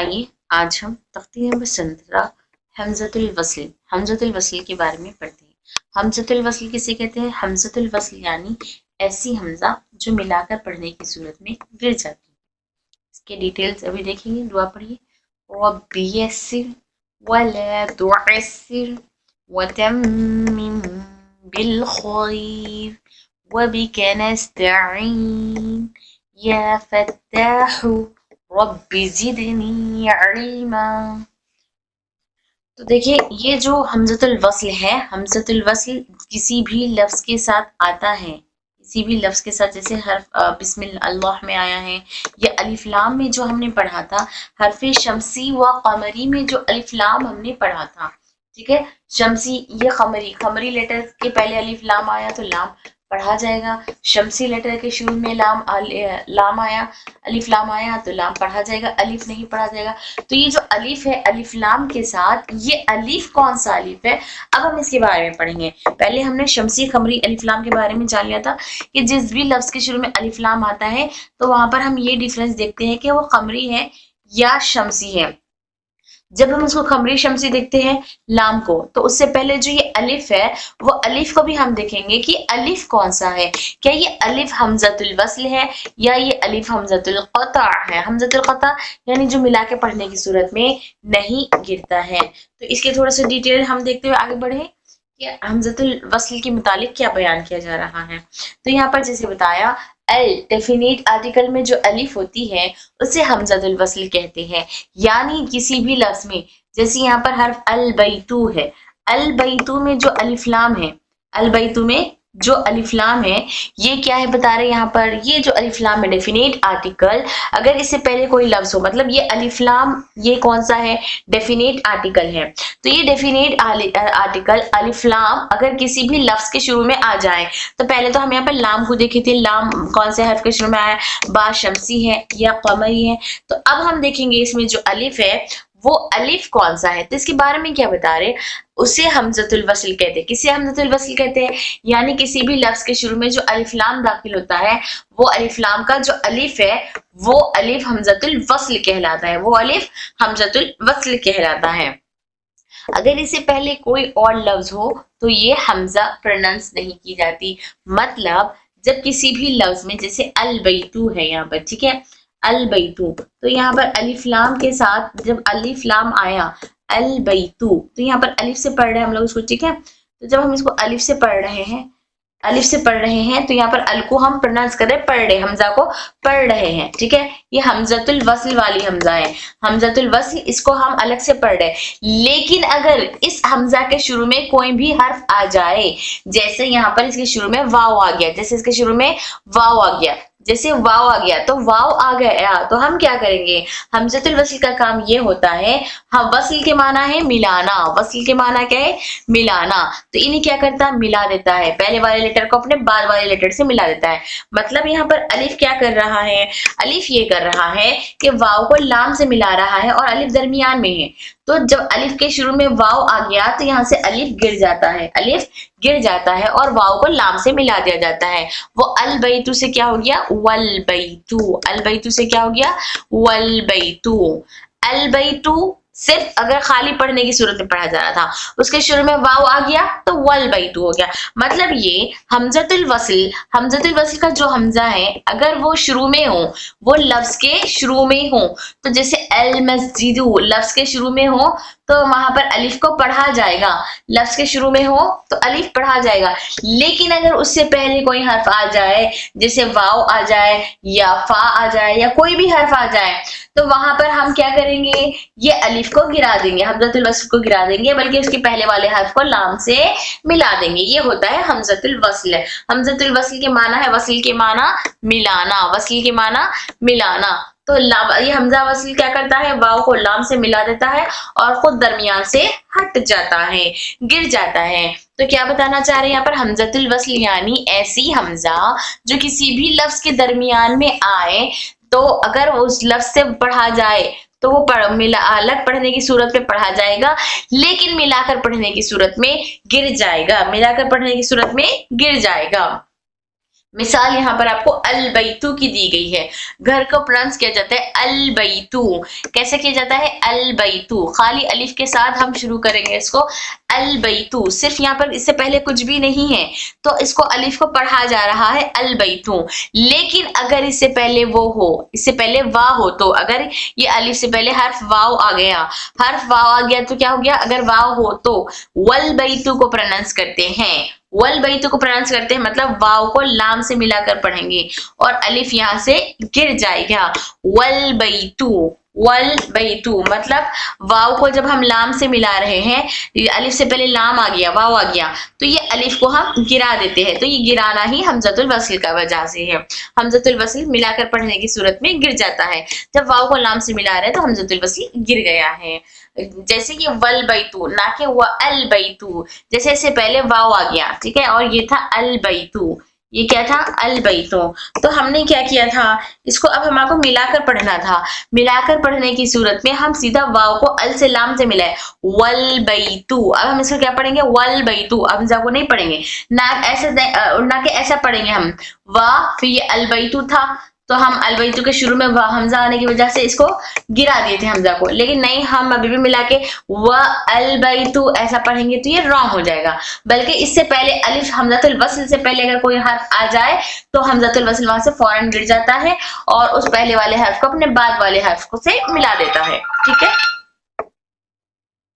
आइए आज हम तख्ती नंबर 17 हमज़तुल वस्ल के बारे में पढ़ते हैं। हमज़तुल वस्ल किसे कहते हैं? हमज़तुल वस्ल यानी ऐसी हमजा जो मिलाकर पढ़ने की सूरत में गिर जाती है। इसके डिटेल्स अभी देखेंगे। दुआ पढ़िए। रब्बि यस्सिर वला तुअस्सिर वतम्मिम बिल खैर वबिक नस्तईन या फत्ताहु रब्बि ज़िदनी इल्मा। तो देखिए ये जो हमज़तुल वस्ल है, हमज़तुल वस्ल किसी भी लफ्ज़ के साथ आता है, किसी भी लफ्ज़ के साथ, जैसे हर्फ बिस्मिल्लाह में आया है या अलिफ लाम में जो हमने पढ़ा था, हर्फ़े शमसी व कमरी में जो अलिफ लाम हमने पढ़ा था, ठीक है। शमसी ये खमरी लेटर के पहले अलिफ लाम आया तो लाम पढ़ा जाएगा। शमसी लेटर के शुरू में लाम आया, अलिफ लाम आया तो लाम पढ़ा जाएगा, अलिफ नहीं पढ़ा जाएगा। तो ये जो अलिफ है अलिफ लाम के साथ, ये अलिफ कौन सा अलिफ है, अब हम इसके बारे में पढ़ेंगे। पहले हमने शमसी खमरी अलिफ लाम के बारे में जान लिया था कि जिस भी लफ्ज के शुरू में अलिफ लाम आता है तो वहां पर हम ये डिफरेंस देखते हैं कि वो खमरी है या शमसी है। जब हम उसको खमरी शमसी देखते हैं लाम को, तो उससे पहले जो ये अलिफ है वो अलिफ को भी हम देखेंगे कि अलिफ कौन सा है। क्या ये अलिफ हमज़तुल वस्ल है या ये अलिफ हमज़तुल क़ता है। हमज़तुल क़ता यानी जो मिला के पढ़ने की सूरत में नहीं गिरता है। तो इसके थोड़ा सा डिटेल हम देखते हुए आगे बढ़े कि हमज़तुल वस्ल के मुतालिक क्या बयान किया जा रहा है। तो यहाँ पर जैसे बताया, अल डेफिनेट आर्टिकल में जो अलिफ होती है उसे हमज़तुल वस्ल कहते हैं। यानी किसी भी लफ्ज में, जैसे यहाँ पर हर्फ अल बैतू है, अल बैतू में जो अलिफ लाम है, अल बैतू में जो अलिफ लाम है ये क्या है बता रहे हैं यहाँ पर, ये जो अलिफ लाम है डेफिनेट आर्टिकल, अगर इससे पहले कोई लफ्ज हो, मतलब ये अलिफ लाम ये कौन सा है, डेफिनेट आर्टिकल है। तो ये डेफिनेट आर्टिकल अलिफ लाम अगर किसी भी लफ्ज के शुरू में आ जाए, तो पहले तो हम यहाँ पर लाम को देखे थे, लाम कौन से हर्फ के शुरू में आया, बा शमसी है या कमरी है। तो अब हम देखेंगे इसमें जो अलिफ है वो अलिफ कौन सा है। तो इसके बारे में क्या बता रहे, उसे हमज़तुल वस्ल कहते हैं। किसे हमज़तुल वस्ल कहते हैं? यानी किसी भी लफ्ज के शुरू में जो अलिफ लाम दाखिल होता है, वो अलिफ लाम का जो अलिफ है वो अलिफ हमज़तुल वस्ल कहलाता है, वो अलिफ हमज़तुल वस्ल कहलाता है। अगर इससे पहले कोई और लफ्ज हो तो ये हमजा प्रोनाउंस नहीं की जाती। मतलब जब किसी भी लफ्ज में, जैसे अल बैतू है यहाँ पर, ठीक है, अल बैतू, तो यहाँ पर अलिफ लाम के साथ जब अलिफ लाम आया अल बैतू, तो यहाँ पर अलिफ से पढ़ रहे हैं हम लोग इसको, ठीक है। तो जब हम इसको अलिफ से पढ़ रहे हैं तो यहाँ पर अल को हम प्रोनाउंस कर रहे हैं, पढ़ रहे, हमजा को पढ़ रहे हैं, ठीक है। ये हमज़तुल वस्ल वाली हमजा है, हमज़तुल वस्ल, इसको हम अलग से पढ़ रहे हैं। लेकिन अगर इस हमजा के शुरू में कोई भी हर्फ आ जाए, जैसे यहाँ पर इसके शुरू में वाव आ गया, जैसे इसके शुरू में वाव आ गया, जैसे वाव आ गया, तो वाव आ गया तो हम क्या करेंगे, हमज़तुल वस्ल का काम ये होता है, हाँ वस्ल के माना है मिलाना, वस्ल के माना क्या है, मिलाना। तो इन्हें क्या करता है, मिला देता है, पहले वाले लेटर को अपने बाद वाले लेटर से मिला देता है। मतलब यहाँ पर अलिफ क्या कर रहा है, अलिफ ये कर रहा है कि वाव को लाम से मिला रहा है और अलिफ दरमियान में है। तो जब अलिफ के शुरू में वाव आ गया तो यहाँ से अलिफ गिर जाता है, अलिफ गिर जाता है और वाव को लाम से मिला दिया जाता है। वो अल बैतू से क्या हो गया, वल बैतू, अल बैतू से क्या हो गया, वल बैतू। अल बैतू सिर्फ अगर खाली पढ़ने की सूरत में पढ़ा जा रहा था, उसके शुरू में वाव आ गया तो वल बैतू हो गया। मतलब ये हमज़तुल वस्ल का जो हमजा है अगर वो शुरू में हो, वो लफ्ज के शुरू में हो, तो जैसे अल मस्जिदु लफ्ज के शुरू में हो तो वहां पर अलिफ को पढ़ा जाएगा, लफ्ज के शुरू में हो तो अलिफ पढ़ा जाएगा। लेकिन अगर उससे पहले कोई हर्फ आ जाए, जैसे वाव आ जाए या फा आ जाए या कोई भी हर्फ आ जाए, तो वहां पर हम क्या करेंगे, ये अलिफ को गिरा देंगे, हमज़तुल वस्ल को गिरा देंगे, बल्कि उसके पहले वाले हर्फ को लाम से मिला देंगे। ये होता है हमज़तुल वस्ल। हमज़तुल वस्ल के माना है, वस्ल के माना मिलाना, वस्ल के माना मिलाना। तो ये हमजा वस्ल क्या करता है, वाव को लाम से मिला देता है और खुद दरमियान से हट जाता है, गिर जाता है। तो क्या बताना चाह रहे हैं यहाँ पर, हमज़तुल वस्ल यानी ऐसी हमजा जो किसी भी लफ्ज के दरमियान में आए, तो अगर उस लफ्ज से पढ़ा जाए तो वो अलग पढ़ने की सूरत में पढ़ा जाएगा, लेकिन मिलाकर पढ़ने की सूरत में गिर जाएगा, मिलाकर पढ़ने की सूरत में गिर जाएगा। मिसाल यहाँ पर आपको अलबैतु की दी गई है। घर को प्रोनाउंस किया जाता है अलबैतु। कैसे किया जाता है? अलबैतु, खाली अलिफ के साथ हम शुरू करेंगे इसको, अलबैतु। सिर्फ यहाँ पर इससे पहले कुछ भी नहीं है तो इसको अलिफ को पढ़ा जा रहा है अलबैतु। लेकिन अगर इससे पहले वो हो, इससे पहले वा हो, तो अगर ये अलिफ से पहले हर्फ वाव आ गया, हर्फ वाव आ गया तो क्या हो गया? अगर वाव हो तो वलबैतु को प्रोनाउंस करते हैं, वल बैतु को प्रोनाउंस करते हैं, मतलब वाव को लाम से मिलाकर पढ़ेंगे और अलिफ यहाँ से गिर जाएगा। वल बैतु, वल बैतु मतलब वाव को जब हम लाम से मिला रहे हैं, अलिफ से पहले लाम आ गया, वाव आ गया, तो ये अलिफ को हम गिरा देते हैं। तो ये गिराना ही हमजतुल वस्ल का वजह से है। हमजतुल वस्ल मिलाकर पढ़ने की सूरत में गिर जाता है। जब वाव को लाम से मिला रहे हैं तो हमजतुल वस्ल गिर गया है। जैसे कि वल बैतु, ना कि व अल बैतु, जैसे इससे पहले वाव आ गया, ठीक है, और ये था अल बैतु, ये क्या था? अल बैतु। तो हमने क्या किया था, इसको अब हमको मिलाकर पढ़ना था। मिलाकर पढ़ने की सूरत में हम सीधा वाव को अल से लाम से मिलाए, वल बैतु। अब हम इसको क्या पढ़ेंगे? वल बैतु। हमजा को नहीं पढ़ेंगे, ना ऐसे, ना कि ऐसा पढ़ेंगे हम, वाह फिर ये अल बैतु था तो हम अलबैतु के शुरू में हमजा आने की वजह से इसको गिरा दिए थे हमजा को। लेकिन नहीं, हम अभी भी मिला के व अलबैतु ऐसा पढ़ेंगे तो ये रॉन्ग हो जाएगा। बल्कि इससे पहले अलिफ हमजातुल वस्ल से पहले अगर कोई हर्फ आ जाए तो हमजातुल वस्ल वहां से फौरन गिर जाता है और उस पहले वाले हर्फ को अपने बाद वाले हर्फ को से मिला देता है। ठीक है,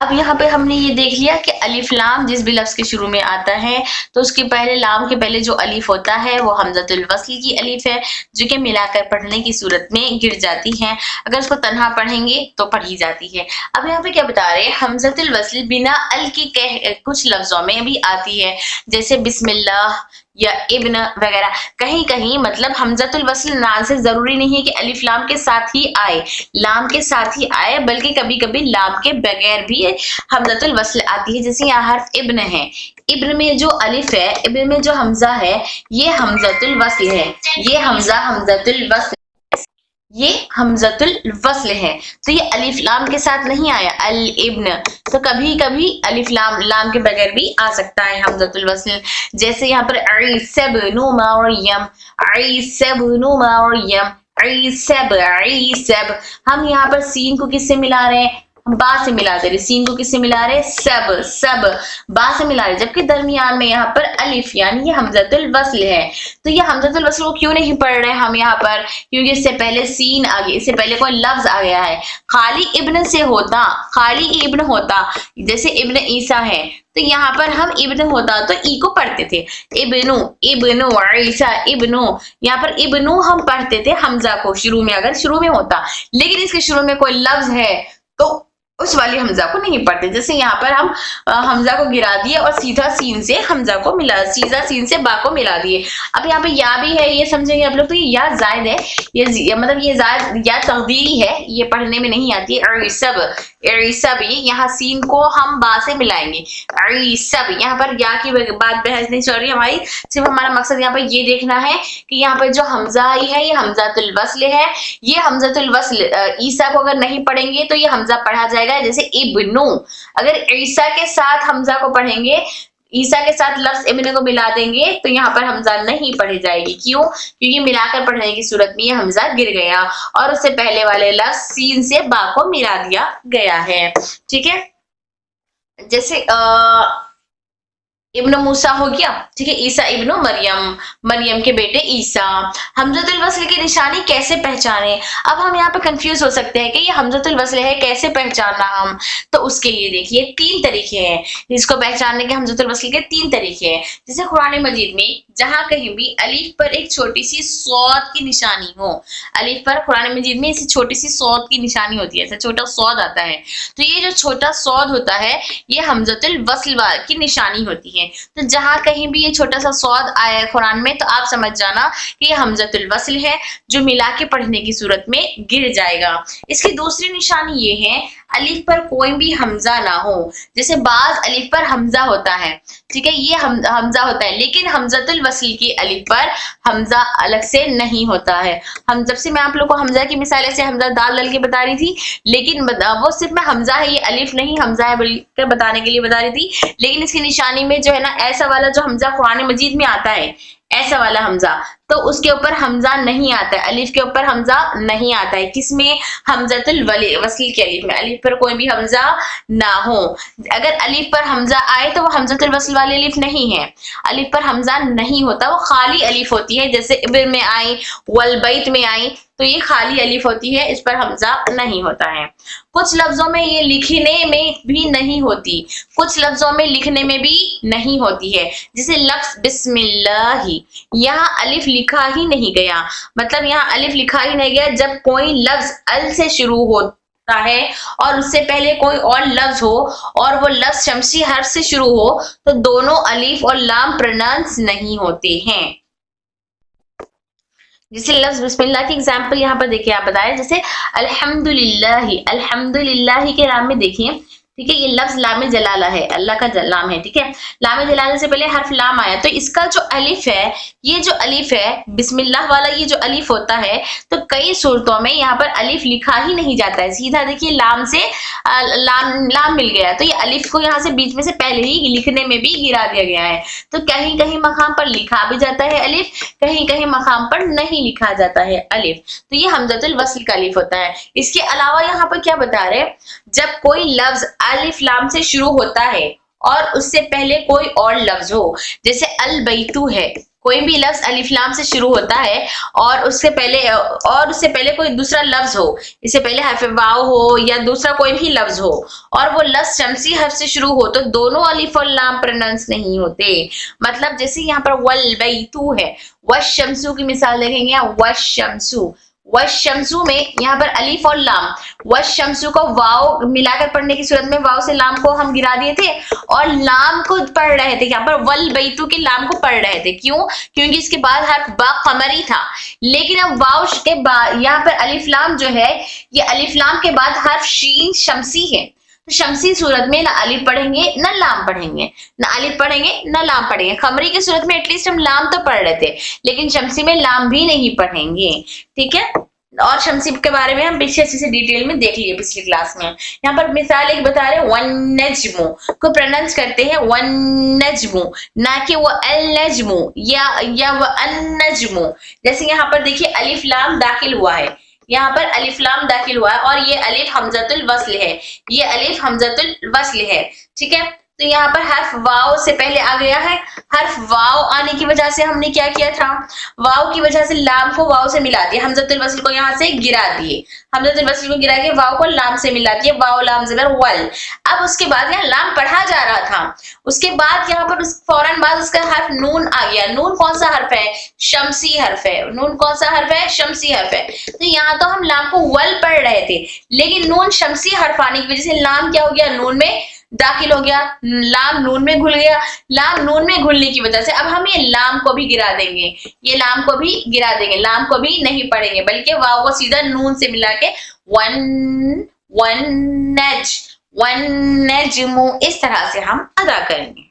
अब यहाँ पे हमने ये देख लिया कि अलिफ लाम जिस भी लफ्ज के शुरू में आता है तो उसके पहले लाम के पहले जो अलिफ होता है वो हमजतुल वस्ल की अलिफ है, जो कि मिलाकर पढ़ने की सूरत में गिर जाती है। अगर उसको तन्हा पढ़ेंगे तो पढ़ी जाती है। अब यहाँ पे क्या बता रहे हैं, हमजतुल वस्ल बिना अल के कुछ लफ्जों में भी आती है, जैसे बिस्मिल्लाह या इब्न वगैरह। कहीं कहीं मतलब हमजतुल वस्ल नाल से जरूरी नहीं है कि अलिफ लाम के साथ ही आए, लाम के साथ ही आए, बल्कि कभी कभी लाम के बगैर भी हमजतुल वस्ल आती है। जैसे यहाँ हर्फ इब्न है, इब्न में जो अलिफ है, इब्न में जो हमजा है, ये हमजतुल वस्ल है, ये हमजा हमजतुल वस्ल, ये हमजतुल वस्ल है। तो ये अलिफ लाम के साथ नहीं आया अल इब्न, तो कभी कभी अलिफ लाम लाम के बगैर भी आ सकता है हमजतुल वस्ल। जैसे यहाँ पर ईसब्नु मरियम, ईसब्नु मरियम, ईसब, हम यहाँ पर सीन को किससे मिला रहे हैं? हम बा से मिला दे रहे, सीन को किससे मिला रहे? सब बा से मिला रहे, जबकि दरमियान में यहाँ पर अलिफ यानी ये हमजतुल वस्ल है। तो ये हमजतुल वस्ल को क्यों नहीं पढ़ रहे हम यहाँ पर? क्योंकि इससे पहले सीन आ गया, इससे पहले कोई लफ्ज आ गया है। खाली इब्न से होता, खाली इब्न होता, जैसे इब्न ईसा है तो यहाँ पर हम इब्न होता तो ई को पढ़ते थे, इब्नु, इब्नु ईसा, इब्नु, यहाँ पर इब्नु हम पढ़ते थे हमजा को शुरू में, अगर शुरू में होता। लेकिन इसके शुरू में कोई लफ्ज है तो उस वाली हमजा को नहीं पढ़ते। जैसे यहाँ पर हम हमजा को गिरा दिए और सीधा सीन से हमजा को मिला, सीधा सीन से बा को मिला दिए। अब यहाँ पे या भी है, ये समझेंगे आप लोग, तो ये या जायद है, ये मतलब ये जायद या तकदीरी है, ये पढ़ने में नहीं आती है। सब, ये यहाँ सीन को हम बा से मिलाएंगे, सब। यहाँ पर या की बात बहस नहीं चल रही हमारी, सिर्फ हमारा मकसद यहाँ पर ये देखना है कि यहाँ पर जो हमजा आई है ये हमजातुल वस्ल है। ये हमजातुल वस्ल ईसा को अगर नहीं पढ़ेंगे तो ये हमजा पढ़ा जाएगा, जैसे इब्नु। अगर ईसा के साथ हमजा को पढ़ेंगे, ईसा के साथ लफ्ज इब्न को मिला देंगे तो यहाँ पर हमजा नहीं पढ़ी जाएगी। क्यों? क्योंकि मिलाकर पढ़ने की सूरत में ये हमजा गिर गया और उससे पहले वाले लफ्ज सीन से बा को मिला दिया गया है। ठीक है, जैसे इब्न मूसा हो गया, ठीक है, ईसा इब्नु मरियम, मरियम के बेटे ईसा। हमजतुल वस्ल की निशानी कैसे पहचाने? अब हम यहाँ पे कंफ्यूज हो सकते हैं कि ये हमजतुल वस्ल है, कैसे पहचानना हम? तो उसके लिए देखिए 3 तरीके हैं इसको पहचानने के। हमजतुल वस्ल के 3 तरीके हैं। जैसे कुरान मजीद में जहां कहीं भी अलिफ पर एक छोटी सी सौद की निशानी हो, अलिफ पर कुरान मजीद में इसी छोटी सी सौद की निशानी होती है, ऐसा छोटा सौद आता है, तो ये जो छोटा सौद होता है ये हमजतुल वस्ल की निशानी होती है। तो जहां कहीं भी ये छोटा सा सौद आया है कुरान में तो आप समझ जाना कि ये हमजतुल वस्ल है, जो मिला के पढ़ने की सूरत में गिर जाएगा। इसकी दूसरी निशानी ये है, अलिफ पर कोई भी हमजा ना हो। जैसे बाज अलिफ पर हमजा होता है, ठीक है, ये हमजा होता है, लेकिन हमजतुल वस्ल की अलिफ पर हमजा अलग से नहीं होता है। हम जब से मैं आप लोग को हमजा की मिसाल ऐसे हमजा दाल दल के बता रही थी, लेकिन वो सिर्फ में हमजा है, ये अलिफ नहीं हमजा है बोलकर बताने के लिए बता रही थी। लेकिन इसकी निशानी में जो है ना, ऐसा वाला जो हमजा कुरान मजीद में आता है, ایسا والا حمزہ، تو اس کے اوپر حمزہ نہیں آتا ہے، الف کے اوپر حمزہ نہیں آتا ہے. کس میں؟ حمزۃ الوصل کے الف میں، الف پر کوئی بھی حمزہ نہ ہو. اگر الف پر حمزہ آئے تو وہ حمزۃ الوصل والی الف نہیں ہے، الف پر حمزہ نہیں ہوتا، وہ خالی الف ہوتی ہے. جیسے ابر میں آئی، والبیت میں آئی، تو یہ خالی الف ہوتی ہے، اس پر حمزہ نہیں ہوتا ہے. کچھ لفظوں میں یہ لکھنے میں بھی نہیں ہوتی، کچھ لفظوں میں لکھنے میں بھی نہیں ہوتی ہے. جیسے لفظ بسم اللہ، یہاں الف لکھا ہی نہیں گیا، مطلب یہاں الف لکھا ہی نہیں گیا. جب کوئی لفظ ال سے شروع ہوتا ہے اور اس سے پہلے کوئی اور لفظ ہو اور وہ لفظ شمسی حرف سے شروع ہو تو دونوں الف اور لام پروننس نہیں ہوتے ہیں. جیسے لفظ بسم اللہ کی اگزامپل یہاں پر دیکھیں، آپ بتائیں. جیسے الحمدللہ، الحمدللہ کے لام میں دیکھیں، ٹھیک ہے، یہ لفظ لام جلالہ ہے، اللہ کا لام ہے، ٹھیک ہے. لام جلالہ سے پہلے حرف لام آیا، تو اس کا جو الف ہے، یہ جو الف ہے بسم اللہ والا، یہ جو الف ہوتا ہے، تو کئی صورتوں میں یہاں پر الف لکھا ہی نہیں جاتا ہے، سیدھا دیکھیے لام سے لام مل گیا، تو یہ الف کو یہاں سے بیچ میں سے پہلے ہی لکھنے میں بھی گرا دیا گیا ہے. تو کہیں کہیں مقام پر لکھا بھی جاتا ہے الف، کہیں کہیں مقام پر نہیں لکھا جاتا ہے الف، تو یہ حمزۃ الوصل کا الف ہوتا ہے. اس کے علاوہ یہاں پر کیا بتا رہے، جب کوئی لفظ الف لام سے شروع ہوتا ہے اور اس سے پہلے کوئی اور لفظ ہو، جیسے البیتو ہے، کوئی بھی لفظ الف لام سے شروع ہوتا ہے اور اس سے پہلے کوئی دوسرا لفظ ہو، اس سے پہلے حرف واو ہو یا دوسرا کوئی بھی لفظ ہو اور وہ لفظ شمسی حرف سے شروع ہو، تو دونوں الف اور لام پروننس نہیں ہوتے. مطلب جیسے یہاں پر والبیتو ہے، والشمسو کی مثال دیکھیں گے، والشمسو، والشمسو میں یہاں پر الف اور لام، والشمسو کو واو ملا کر پڑھنے کی صورت میں واو سے لام کو ہم گرا دیے تھے اور لام کو پڑھ رہے تھے، یہاں پر والبیتو کے لام کو پڑھ رہے تھے. کیوں؟ کیونکہ اس کے بعد حرف با قمری تھا، لیکن اب واو کے بعد یہاں پر الف لام جو ہے، یہ الف لام کے بعد حرف شین شمسی ہے، تو شمسی صورت میں نہ الف پڑھیں گے نہ لام پڑھیں گے، نہ الف پڑھیں گے نہ لام پڑھیں گے. قمری کی صورت میں ایٹ لیسٹ ہم لام تو پڑھ رہے تھے، لیکن شمسی میں لام بھی نہیں پڑھیں گے. ٹھیک ہے، اور شمسی کے بارے میں ہم پیچھے اچھے سے ڈیٹیل میں دیکھ لیے پچھلی کلاس میں. یہاں پر مثال ایک بتا رہے، والنجم کو پروننس کرتے ہیں والنجم، نہ کہ وہ النجم یا وہ النجم. جیسے یہاں پر دیکھیے الف لام داخل ہوا ہے، یہاں پر الف لام داخل ہوا ہے اور یہ الف حمزۃ الوصل ہے، یہ الف حمزۃ الوصل ہے. ٹھیک ہے، تو یہاں پر حرف واو سے پہلے آ گیا ہے، حرف واو آنے کی وجہ سے ہم نے کیا کیا تھا، واو کی وجہ سے لام کو واو سے ملا دیا، حمزۃ الوصل کو یہاں سے گرا دیے، حمزۃ الوصل کو گرا کے واو کو لام سے ملا دیے، واو لام زبر ول. اب اس کے بعد یہاں لام پڑھا جا رہا تھا، اس کے بعد یہاں پر فوراً بعد اس کا حرف نون آ گیا. نون کون سا حرف ہے؟ شمسی حرف ہے. نون کون سا حرف ہے؟ شمسی حرف ہے. تو یہاں تو ہم لام کو ول پڑھ رہے تھے، لیکن نون شمسی حرف آنے کی وجہ سے لام کیا ہو گیا؟ نون میں داخل ہو گیا، لام نون میں گھل گیا. لام نون میں گھلنے کی وجہ سے اب ہم یہ لام کو بھی گرا دیں گے، یہ لام کو بھی گرا دیں گے، لام کو بھی نہیں پڑھیں گے، بلکہ واو کو سیدھا نون سے ملا کے ون نج، ون نجم، اس طرح سے ہم ادا کریں گے.